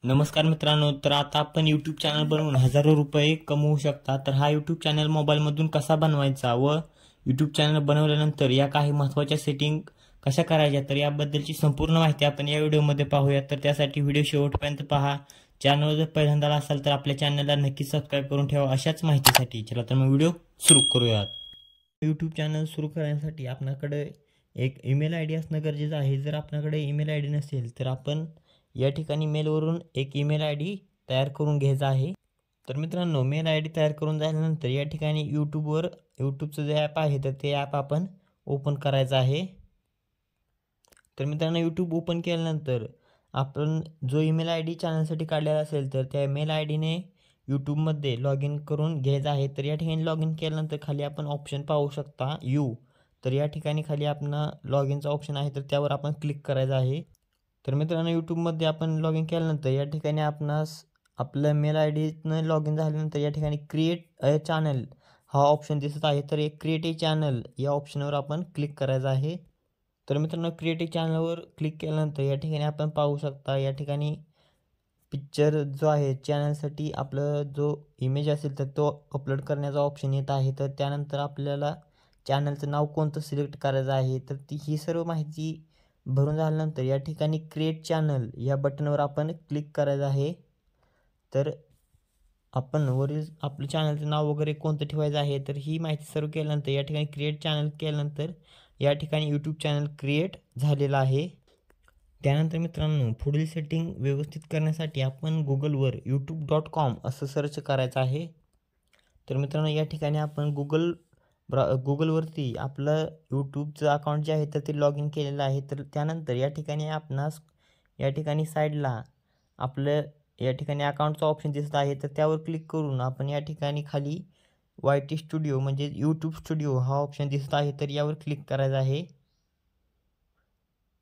नमस्कार मित्रांनो, तर आता आपण यूट्यूब चॅनल बनवून हजारो रुपये कमवू शकता. तर हा यूट्यूब चॅनल मोबाईलमधून कसा बनवायचा व यूट्यूब चॅनल बनवल्यानंतर या काही महत्त्वाच्या सेटिंग कशा करायच्या, तर याबद्दलची संपूर्ण माहिती आपण या व्हिडिओमध्ये पाहूया. तर त्यासाठी व्हिडिओ शेवटपर्यंत पहा. चॅनल जर पहिल्यांदा असाल तर आपल्या चॅनलला नक्की सबस्क्राईब करून ठेवा अशाच माहितीसाठी. चला तर मग व्हिडिओ सुरू करूयात. यूट्यूब चॅनल सुरू करण्यासाठी आपल्याकडे एक ईमेल आय डी असणं गरजेचं आहे. जर आपल्याकडे ईमेल आय डी नसेल तर आपण या ठिकाणी मेलवरून एक ईमेल आय डी तयार करून घ्यायचा आहे. तर मित्रांनो, मेल आय डी तयार करून झाल्यानंतर या ठिकाणी यूट्यूबचं जे ॲप आहे तर ते ॲप आपण ओपन करायचं आहे. तर मित्रांनो, यूट्यूब ओपन केल्यानंतर आपण जो ईमेल आय डी चॅनलसाठी काढलेला असेल तर त्या मेल आय डीने यूट्यूबमध्ये लॉग इन करून घ्यायचं आहे. तर या ठिकाणी लॉग इन केल्यानंतर खाली आपण ऑप्शन पाहू शकता तर या ठिकाणी खाली आपण लॉग इनचा ऑप्शन आहे तर त्यावर आपण क्लिक करायचं आहे. तर मित्रांनो, यूट्यूबमध्ये आपण लॉग इन केल्यानंतर या ठिकाणी आपणास आपल्या मेल आय डीनं लॉग इन झाल्यानंतर या ठिकाणी क्रिएट अ चॅनल हा ऑप्शन दिसत आहे. तर एक क्रिएट ए चॅनल या ऑप्शनवर आपण क्लिक करायचं आहे. तर मित्रांनो, क्रिएट ए चॅनलवर क्लिक केल्यानंतर या ठिकाणी आपण पाहू शकता या ठिकाणी पिक्चर जो आहे चॅनलसाठी आपलं जो इमेज असेल तर तो अपलोड करण्याचा ऑप्शन येत आहे. तर त्यानंतर आपल्याला चॅनलचं नाव कोणतं सिलेक्ट करायचं आहे तर ही सर्व माहिती भरून झाल्यानंतर या ठिकाणी क्रिएट चॅनल या बटनवर आपण क्लिक करायचं आहे. तर आपण वरील आपलं चॅनलचं नाव वगैरे कोणतं ठेवायचं आहे तर ही माहिती सर्व केल्यानंतर या ठिकाणी क्रिएट चॅनल केल्यानंतर या ठिकाणी यूट्यूब चॅनल क्रिएट झालेलं आहे. त्यानंतर मित्रांनो, पुढील सेटिंग व्यवस्थित करण्यासाठी आपण गुगलवर youtube.com असं सर्च करायचं आहे. तर मित्रांनो, या ठिकाणी आपण गुगलवरती आपलं यूट्यूबचं अकाउंट जे आहे तर ते लॉग इन केलेलं आहे. तर त्यानंतर या ठिकाणी आपणास या ठिकाणी साईडला आपलं या ठिकाणी अकाउंटचा ऑप्शन दिसत आहे तर त्यावर क्लिक करून आपण या ठिकाणी खाली YT स्टुडिओ म्हणजे यूट्यूब स्टुडिओ हा ऑप्शन दिसत आहे तर यावर क्लिक करायचं आहे.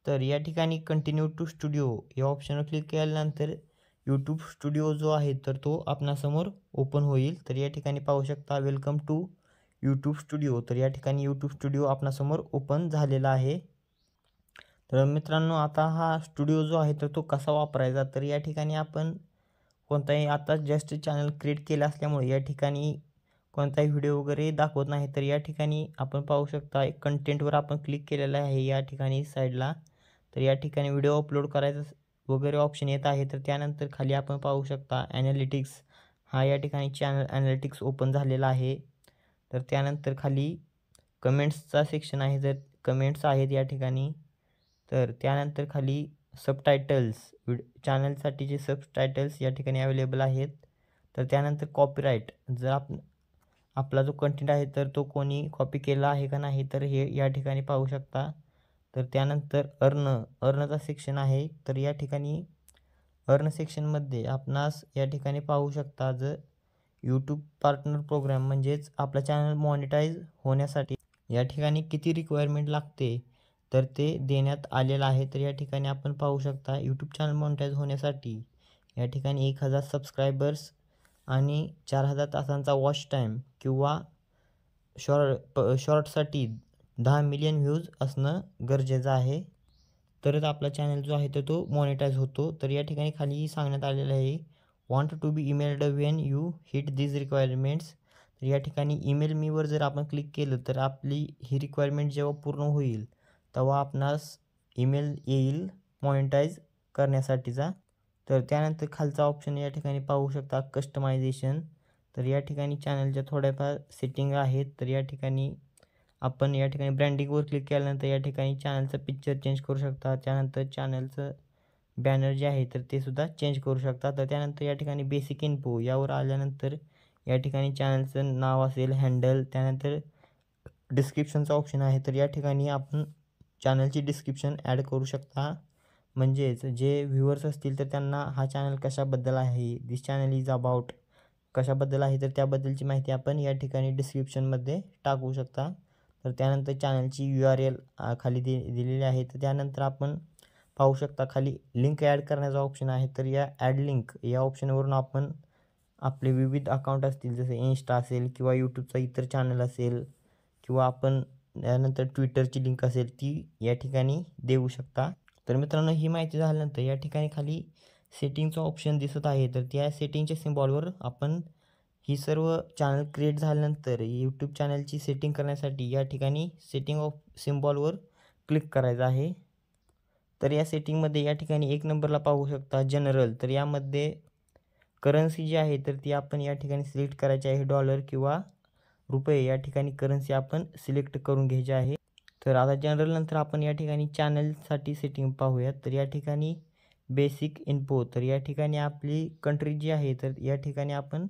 तर या ठिकाणी कंटिन्यू टू स्टुडिओ या ऑप्शनवर क्लिक केल्यानंतर यूट्यूब स्टुडिओ जो आहे तर तो आपणासमोर ओपन होईल. तर या ठिकाणी पाहू शकता वेलकम टू यूट्यूब स्टुडिओ. तर या ठिकाणी यूट्यूब स्टुडिओ आपणासमोर ओपन झालेला आहे. तर मित्रांनो, आता हा स्टुडिओ जो आहे तर तो कसा वापरायचा, तर या ठिकाणी आपण कोणताही आता जस्ट चॅनल क्रिएट केलं असल्यामुळे या ठिकाणी कोणताही व्हिडिओ वगैरे दाखवत नाही. तर या ठिकाणी आपण पाहू शकता एक कंटेंटवर आपण क्लिक केलेलं आहे या ठिकाणी साईडला. तर या ठिकाणी व्हिडिओ अपलोड करायचं वगैरे ऑप्शन येत आहे. तर त्यानंतर खाली आपण पाहू शकता ॲनालिटिक्स हा या ठिकाणी चॅनल ॲनालिटिक्स ओपन झालेला आहे. तर त्यानंतर खाली कमेंट्सचा सेक्शन आहे तर कमेंट्स आहेत या ठिकाणी. तर त्यानंतर खाली सबटायटल्स चॅनलसाठीचे सबटायटल्स या ठिकाणी अवेलेबल आहेत. तर त्यानंतर कॉपीराईट जर आपला जो कंटेंट आहे तर तो कोणी कॉपी केला आहे का नाही तर हे या ठिकाणी पाहू शकता. तर त्यानंतर अर्नचा सेक्शन आहे. तर या ठिकाणी अर्न सेक्शनमध्ये आपणास या ठिकाणी पाहू शकता जर यूट्यूब पार्टनर प्रोग्राम म्हणजेच आपला चॅनल मॉनिटाईज होण्यासाठी या ठिकाणी किती रिक्वायरमेंट लागते तर ते देण्यात आलेलं आहे. तर या ठिकाणी आपण पाहू शकता यूट्यूब चॅनल मॉनिटाईज होण्यासाठी या ठिकाणी 1000 सबस्क्रायबर्स आणि 4000 तासांचा वॉच टाईम किंवा शॉर्टसाठी 10 मिलियन व्ह्यूज असणं गरजेचं आहे. तरच आपला चॅनल जो आहे तर तो मॉनिटाईज होतो. तर या ठिकाणी खाली सांगण्यात आलेलं आहे want to be emailed when you hit these requirements. तर या ठिकाणी ईमेल मीवर जर आपण क्लिक केलं तर आपली ही रिक्वायरमेंट जेव्हा पूर्ण होईल तेव्हा आपणास ईमेल येईल मॉनिटाईज करण्यासाठीचा. तर त्यानंतर खालचा ऑप्शन या ठिकाणी पाहू शकता कस्टमायझेशन. तर या ठिकाणी चॅनलच्या थोड्याफार सेटिंग आहेत. तर या ठिकाणी आपण या ठिकाणी ब्रँडिंगवर क्लिक केल्यानंतर या ठिकाणी चॅनलचं पिक्चर चेंज करू शकता. त्यानंतर चॅनलचं बॅनर जे आहे तर ते सुद्धा चेंज करू शकता. तर त्यानंतर या ठिकाणी बेसिक इन्फो यावर आल्यानंतर या ठिकाणी चॅनलचं नाव असेल, हँडल, त्यानंतर डिस्क्रिप्शनचा ऑप्शन आहे. तर या ठिकाणी आपण चॅनलची डिस्क्रिप्शन ॲड करू शकता. म्हणजेच जे व्ह्यूअर्स असतील तर त्यांना हा चॅनल कशाबद्दल आहे, दिस चॅनल इज अबाउट कशाबद्दल आहे तर त्याबद्दलची माहिती आपण या ठिकाणी डिस्क्रिप्शनमध्ये टाकू शकता. तर त्यानंतर चॅनलची URL खाली दिलेली आहे. तर त्यानंतर आपण पाहू शकता खाली लिंक ॲड करण्याचा ऑप्शन आहे. तर या ॲड लिंक या ऑप्शनवरून आपण आपले विविध अकाउंट असतील जसे इन्स्टा असेल किंवा यूट्यूबचा इतर चॅनल असेल किंवा आपण त्यानंतर ट्विटरची लिंक असेल ती या ठिकाणी देऊ शकता. तर मित्रांनो, ही माहिती झाल्यानंतर या ठिकाणी खाली सेटिंगचा ऑप्शन दिसत आहे, तर त्या सेटिंगच्या सिम्बॉलवर आपण ही सर्व चॅनल क्रिएट झाल्यानंतर यूट्यूब चॅनलची सेटिंग करण्यासाठी या ठिकाणी सेटिंग ऑफ सिम्बॉलवर क्लिक करायचं आहे. तर या सेटिंगमध्ये या ठिकाणी 1 नंबरला पाहू शकता जनरल, तर यामध्ये करन्सी जी आहे तर ती आपण या ठिकाणी सिलेक्ट करायची आहे. डॉलर किंवा रुपये या ठिकाणी करन्सी आपण सिलेक्ट करून घ्यायची आहे. तर आता जनरल नंतर आपण या ठिकाणी चॅनलसाठी सेटिंग पाहूयात. तर या ठिकाणी बेसिक इन्फो, तर या ठिकाणी आपली कंट्री जी आहे तर या ठिकाणी आपण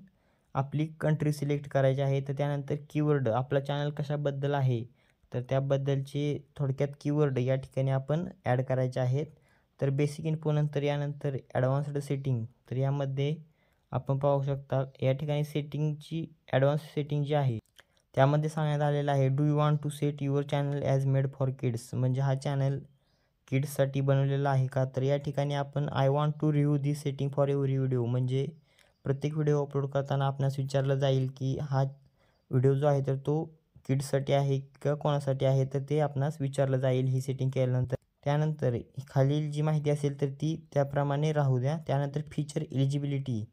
आपली कंट्री सिलेक्ट करायची आहे. तर त्यानंतर कीवर्ड, आपला चॅनल कशाबद्दल आहे तर त्याबद्दलचे थोडक्यात कीवर्ड या ठिकाणी आपण ॲड करायचे आहेत. तर बेसिक इन्फो नंतर यानंतर ॲडव्हान्स्ड सेटिंग, तर यामध्ये आपण पाहू शकता या ठिकाणी सेटिंगची ॲडव्हान्स सेटिंग जी आहे त्यामध्ये सांगण्यात आलेलं आहे, do you want to set your channel as made for kids, म्हणजे हा चॅनल किड्ससाठी बनवलेला आहे का. तर या ठिकाणी आपण I want to review this setting for every video, म्हणजे प्रत्येक व्हिडिओ अपलोड करताना आपणास विचारलं जाईल की हा व्हिडिओ जो आहे तर तो किड्ससाठी आहे का कोणासाठी आहे, तर ते आपणास विचारलं जाईल ही सेटिंग केल्यानंतर. त्यानंतर खालील जी माहिती असेल तर ती त्याप्रमाणे राहू द्या. त्यानंतर फीचर एलिजिबिलिटी,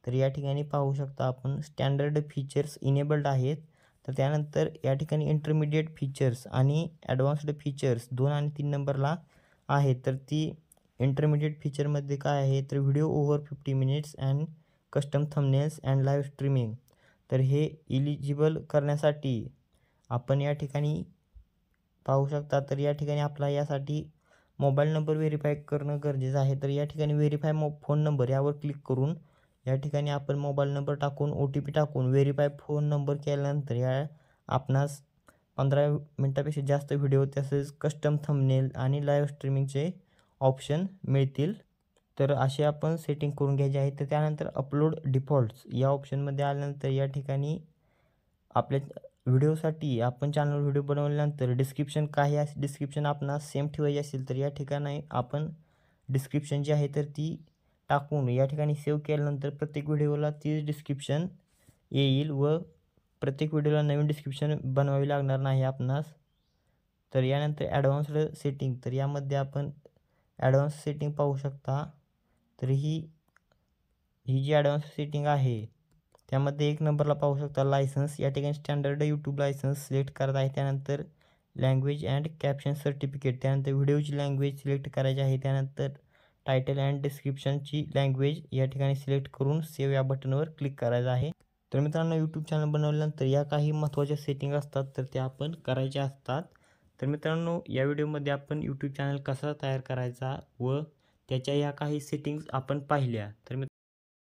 तर या ठिकाणी पाहू शकता आपण स्टँडर्ड फीचर्स इनेबल्ड आहेत. तर त्यानंतर या ठिकाणी इंटरमिडिएट फीचर्स आणि ॲडव्हान्स्ड फीचर्स 2 आणि 3 नंबरला आहेत. तर ती इंटरमिडिएट फीचरमध्ये काय आहे तर video over 50 minutes and custom thumbnails and live streaming, तर हे इलिजिबल करण्यासाठी आपण या ठिकाणी पाहू शकता. तर या ठिकाणी आपला यासाठी मोबाईल नंबर व्हेरीफाय करणं गरजेचं आहे. तर या ठिकाणी व्हेरीफाय फोन नंबर यावर क्लिक करून या ठिकाणी आपण मोबाईल नंबर टाकून OTP टाकून व्हेरीफाय फोन नंबर केल्यानंतर या आपणास 15 मिनटापेक्षा जास्त व्हिडिओ तसेच कस्टम थंबनेल आणि लाईव्ह स्ट्रीमिंगचे ऑप्शन मिळतील. तर असे आपण सेटिंग करून घ्यायचे आहे. तर त्यानंतर अपलोड डिफॉल्ट्स या ऑप्शनमध्ये आल्यानंतर या ठिकाणी आपल्या व्हिडिओसाठी आपण चॅनल व्हिडिओ बनवल्यानंतर डिस्क्रिप्शन डिस्क्रिप्शन आपणास सेम ठेवायची असेल तर या ठिकाणी आपण डिस्क्रिप्शन जी आहे तर ती टाकून या ठिकाणी सेव्ह केल्यानंतर प्रत्येक व्हिडिओला तीच डिस्क्रिप्शन येईल व प्रत्येक व्हिडिओला नवीन डिस्क्रिप्शन बनवावी लागणार नाही आपणास. तर यानंतर ॲडव्हान्स्ड सेटिंग, तर यामध्ये आपण ॲडव्हान्स सेटिंग पाहू शकता. तर ही जी ॲडव्हान्स सेटिंग आहे त्यामध्ये 1 नंबरला पाहू शकता लायसन्स, या ठिकाणी स्टँडर्ड यूट्यूब लायसन्स सिलेक्ट करत आहे. त्यानंतर लँग्वेज अँड कॅप्शन सर्टिफिकेट, त्यानंतर व्हिडिओची लँग्वेज सिलेक्ट करायची आहे. त्यानंतर टायटल अँड डिस्क्रिप्शनची लँग्वेज या ठिकाणी सिलेक्ट करून सेव्ह या बटनवर क्लिक करायचं आहे. तर मित्रांनो, यूट्यूब चॅनल बनवल्यानंतर या काही महत्त्वाच्या सेटिंग असतात तर त्या आपण करायच्या असतात. तर मित्रांनो, या व्हिडिओमध्ये आपण यूट्यूब चॅनल कसा तयार करायचा व त्याच्या या काही सेटिंग्स आपण पाहिल्या. तर